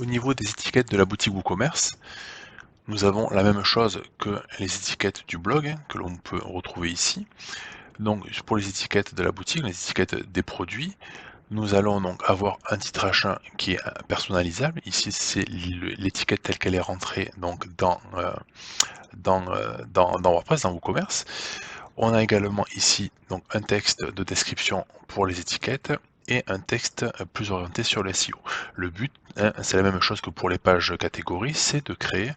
Au niveau des étiquettes de la boutique WooCommerce, nous avons la même chose que les étiquettes du blog, que l'on peut retrouver ici. Donc pour les étiquettes de la boutique, les étiquettes des produits, nous allons donc avoir un titre achat qui est personnalisable. Ici, c'est l'étiquette telle qu'elle est rentrée donc dans WordPress, dans WooCommerce. On a également ici donc un texte de description pour les étiquettes et un texte plus orienté sur le SEO. Le but, hein, c'est la même chose que pour les pages catégories, c'est de créer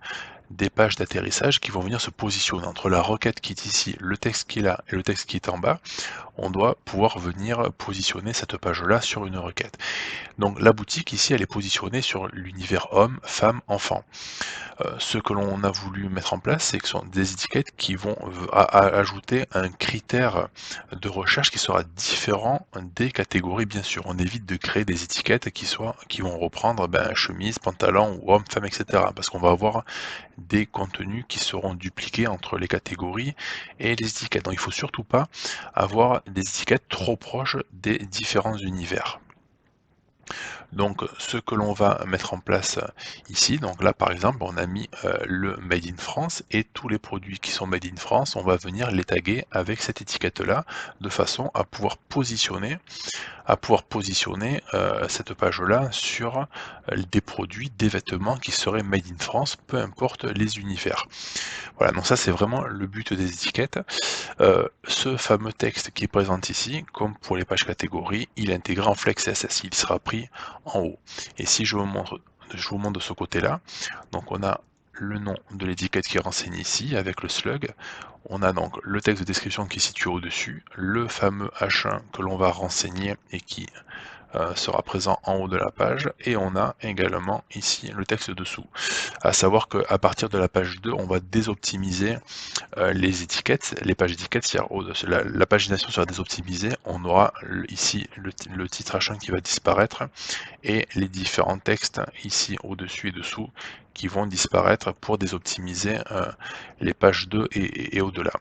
des pages d'atterrissage qui vont venir se positionner entre la requête qui est ici, le texte qui est là et le texte qui est en bas. On doit pouvoir venir positionner cette page-là sur une requête. Donc la boutique ici, elle est positionnée sur l'univers homme, femme, enfant. Ce que l'on a voulu mettre en place, c'est que ce sont des étiquettes qui vont ajouter un critère de recherche qui sera différent des catégories, bien sûr. On évite de créer des étiquettes qui vont reprendre chemise, pantalon ou homme, femme, etc. Parce qu'on va avoir des contenus qui seront dupliqués entre les catégories et les étiquettes. Donc il ne faut surtout pas avoir des étiquettes trop proches des différents univers. Donc ce que l'on va mettre en place ici, donc là par exemple on a mis le Made in France et tous les produits qui sont Made in France, on va venir les taguer avec cette étiquette là de façon à pouvoir positionner cette page-là sur des produits, des vêtements qui seraient Made in France, peu importe les univers. Voilà, donc ça c'est vraiment le but des étiquettes. Ce fameux texte qui est présent ici, comme pour les pages catégories, il est intégré en Flex CSS, il sera pris en haut. Et si je vous montre de ce côté-là, donc on a le nom de l'étiquette qui est renseigné ici avec le slug. On a donc le texte de description qui est situé au-dessus, le fameux H1 que l'on va renseigner et qui sera présent en haut de la page, et on a également ici le texte dessous. À savoir qu'à partir de la page 2, on va désoptimiser les étiquettes, les pages étiquettes, c'est-à-dire la pagination sera désoptimisée, on aura ici le titre H1 qui va disparaître et les différents textes ici au-dessus et dessous qui vont disparaître pour désoptimiser les pages 2 et au-delà.